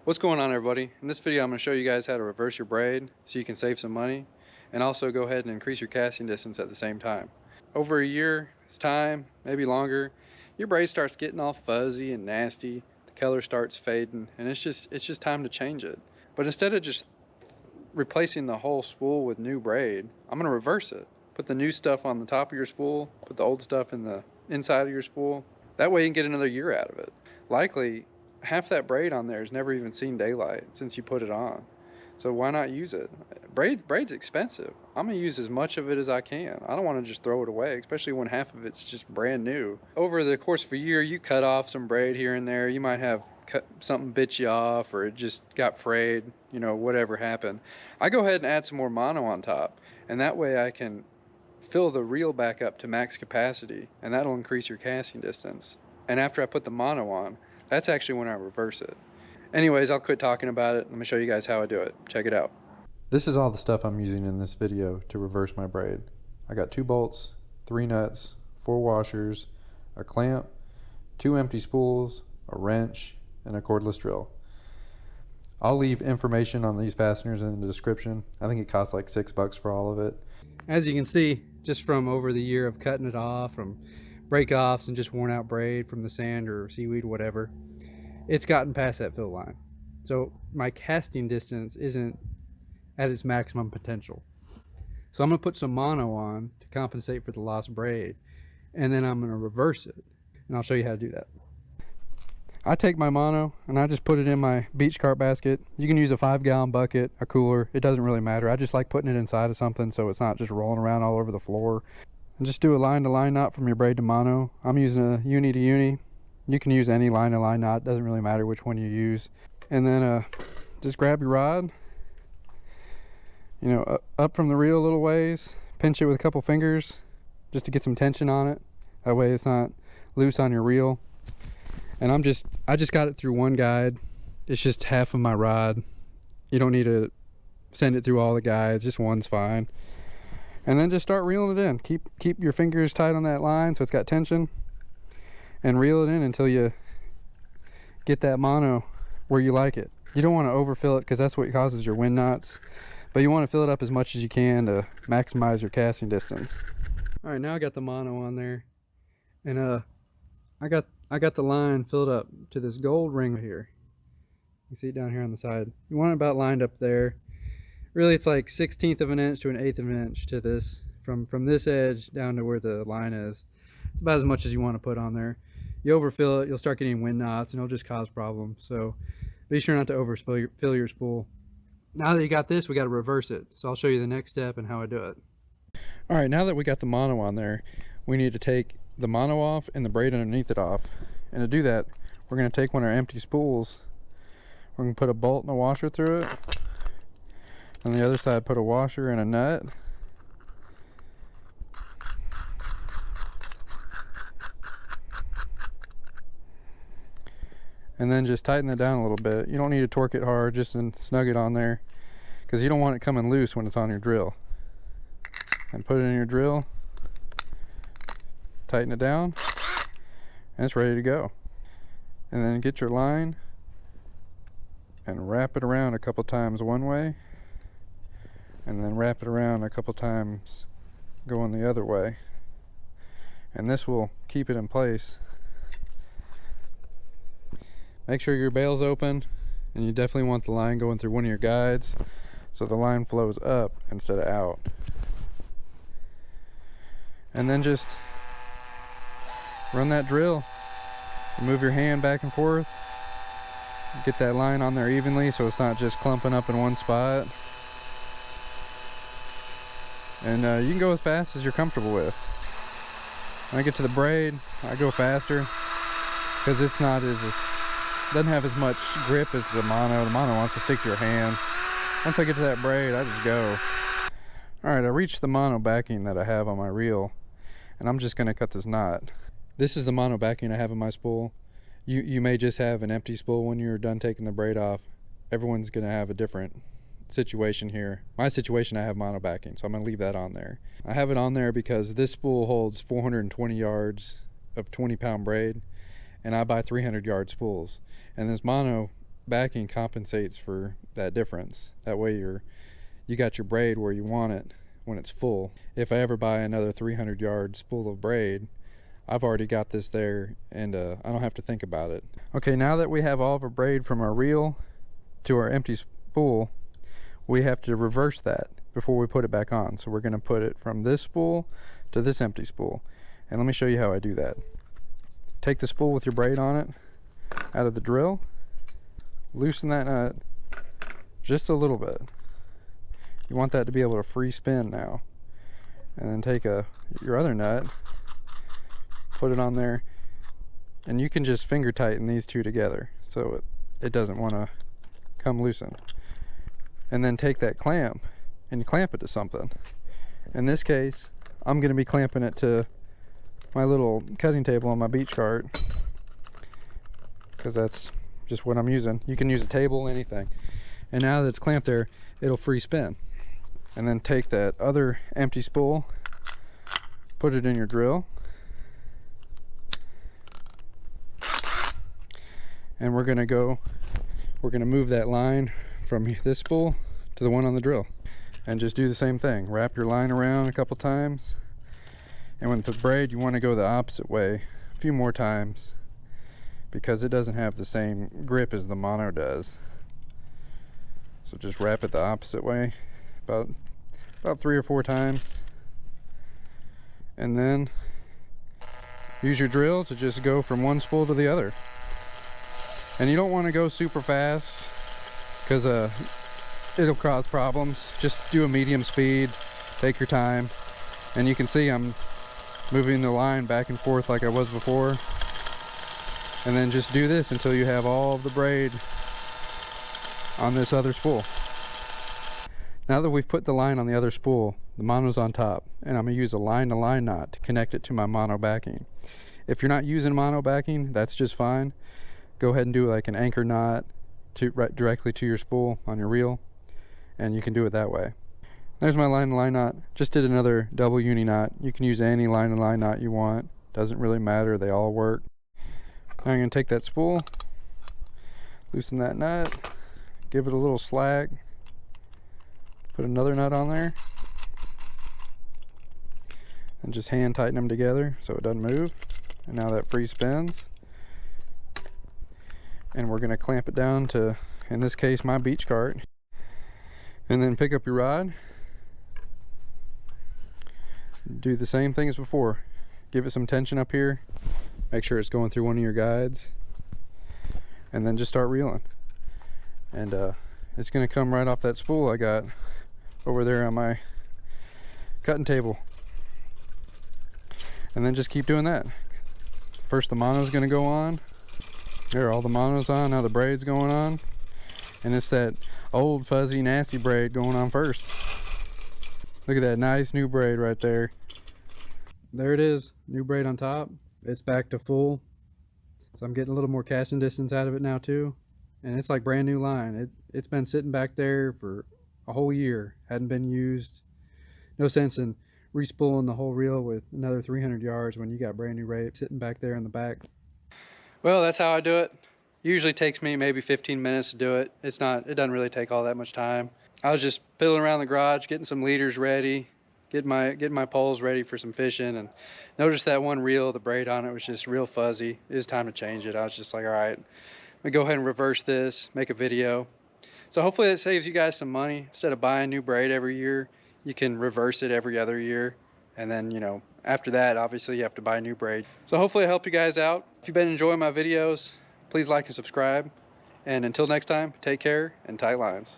What's going on, everybody? In this video I'm going to show you guys how to reverse your braid so you can save some money and also go ahead and increase your casting distance at the same time. Over a year's time, maybe longer, your braid starts getting all fuzzy and nasty, the color starts fading, and it's just time to change it. But instead of just replacing the whole spool with new braid, I'm going to reverse it. Put the new stuff on the top of your spool, put the old stuff in the inside of your spool. That way you can get another year out of it. Likely half that braid on there has never even seen daylight since you put it on. So why not use it? Braid's expensive. I'm gonna use as much of it as I can. I don't want to just throw it away, especially when half of it's just brand new. Over the course of a year, you cut off some braid here and there. You might have something bit you off, or it just got frayed, you know, whatever happened. I go ahead and add some more mono on top, and that way I can fill the reel back up to max capacity, and that'll increase your casting distance. And after I put the mono on, that's actually when I reverse it. Anyways, I'll quit talking about it. Let me show you guys how I do it. Check it out. This is all the stuff I'm using in this video to reverse my braid. I got 2 bolts, 3 nuts, 4 washers, a clamp, 2 empty spools, a wrench, and a cordless drill. I'll leave information on these fasteners in the description. I think it costs like $6 for all of it. As you can see, just from over the year of cutting it off, from break-offs and just worn out braid from the sand or seaweed, whatever, it's gotten past that fill line. So my casting distance isn't at its maximum potential. So I'm going to put some mono on to compensate for the lost braid, and then I'm going to reverse it, and I'll show you how to do that. I take my mono and I just put it in my beach cart basket. You can use a 5-gallon bucket, a cooler, it doesn't really matter. I just like putting it inside of something so it's not just rolling around all over the floor. And just do a line to line knot from your braid to mono. I'm using a uni to uni. You can use any line to line knot, doesn't really matter which one you use. And then just grab your rod, you know, up from the reel a little ways, pinch it with a couple fingers just to get some tension on it. That way it's not loose on your reel. And I just got it through one guide. It's just half of my rod. You don't need to send it through all the guides, just one's fine. And then just start reeling it in. Keep your fingers tight on that line so it's got tension, and reel it in until you get that mono where you like it. You don't want to overfill it because that's what causes your wind knots, but you want to fill it up as much as you can to maximize your casting distance. All right, now I got the mono on there, and I got the line filled up to this gold ring right here. You see it down here on the side. You want it about lined up there. Really, it's like 1/16 of an inch to an 1/8 of an inch to this, from this edge down to where the line is. It's about as much as you want to put on there. You overfill it, you'll start getting wind knots, and it'll just cause problems. So be sure not to overfill your spool. Now that you got this, we got to reverse it. So I'll show you the next step and how I do it. All right, now that we got the mono on there, we need to take the mono off and the braid underneath it off. And to do that, we're going to take one of our empty spools. We're going to put a bolt and a washer through it. On the other side, put a washer and a nut. And then just tighten it down a little bit. You don't need to torque it hard, just snug it on there, because you don't want it coming loose when it's on your drill. And put it in your drill, tighten it down, and it's ready to go. And then get your line and wrap it around a couple times one way, and then wrap it around a couple times going the other way, and this will keep it in place. Make sure your bail's open, and you definitely want the line going through one of your guides so the line flows up instead of out. And then just run that drill, move your hand back and forth, get that line on there evenly so it's not just clumping up in one spot. And you can go as fast as you're comfortable with. When I get to the braid, I go faster because it's not as doesn't have as much grip as the mono. The mono wants to stick to your hand. Once I get to that braid, I just go. Alright, I reached the mono backing that I have on my reel, and I'm just going to cut this knot. This is the mono backing I have in my spool. You may just have an empty spool when you're done taking the braid off. Everyone's going to have a different situation here. My situation, I have mono backing, so I'm going to leave that on there. I have it on there because this spool holds 420 yards of 20-pound braid, and I buy 300-yard spools. And this mono backing compensates for that difference. That way you got your braid where you want it when it's full. If I ever buy another 300 yard spool of braid, I've already got this there, and I don't have to think about it. Okay, now that we have all of our braid from our reel to our empty spool, we have to reverse that before we put it back on. So we're going to put it from this spool to this empty spool, and let me show you how I do that. Take the spool with your braid on it out of the drill, loosen that nut just a little bit. You want that to be able to free spin now, and then take your other nut, put it on there, and you can just finger tighten these two together so it doesn't want to come loosen. And then take that clamp and you clamp it to something. In this case, I'm going to be clamping it to my little cutting table on my beach cart, because that's just what I'm using. You can use a table, anything. And now that it's clamped there, it'll free spin. And then take that other empty spool, put it in your drill, and we're gonna move that line from this spool to the one on the drill, and just do the same thing. Wrap your line around a couple times, and with the braid you want to go the opposite way a few more times, because it doesn't have the same grip as the mono does. So just wrap it the opposite way about 3 or 4 times, and then use your drill to just go from one spool to the other. And you don't want to go super fast, because it'll cause problems. Just do a medium speed, take your time, and you can see I'm moving the line back and forth like I was before. And then just do this until you have all of the braid on this other spool. Now that we've put the line on the other spool, the mono's on top, and I'm going to use a line-to-line knot to connect it to my mono backing. If you're not using mono backing, that's just fine. Go ahead and do like an anchor knot right directly to your spool on your reel, and you can do it that way. There's my line-to-line knot. Just did another double uni knot. You can use any line-to-line knot you want. Doesn't really matter, they all work. Now I'm going to take that spool, loosen that nut, give it a little slack, put another nut on there, and just hand tighten them together so it doesn't move. And now that free spins, and we're going to clamp it down to, in this case, my beach cart. And then pick up your rod, do the same thing as before. Give it some tension up here, make sure it's going through one of your guides, and then just start reeling. And it's going to come right off that spool I got over there on my cutting table. And then just keep doing that. First the mono's going to go on. There, all the mono's on, now the braid's going on. And it's that old fuzzy nasty braid going on first. Look at that nice new braid right there. There it is, new braid on top. It's back to full. So I'm getting a little more casting distance out of it now too. And it's like brand new line. It's been sitting back there for a whole year. Hadn't been used. No sense in respooling the whole reel with another 300 yards when you got brand new braid sitting back there in the back. Well, that's how I do it. Usually takes me maybe 15 minutes to do it. It doesn't really take all that much time. I was just fiddling around the garage, getting some leaders ready, getting my poles ready for some fishing, and noticed that one reel, the braid on it was just real fuzzy. It was time to change it. I was just like, all right, I'm gonna go ahead and reverse this, make a video. So hopefully that saves you guys some money. Instead of buying new braid every year, you can reverse it every other year. And then, you know, after that, obviously you have to buy new braid. So hopefully I helped you guys out. If you've been enjoying my videos, please like and subscribe. And until next time, take care and tight lines.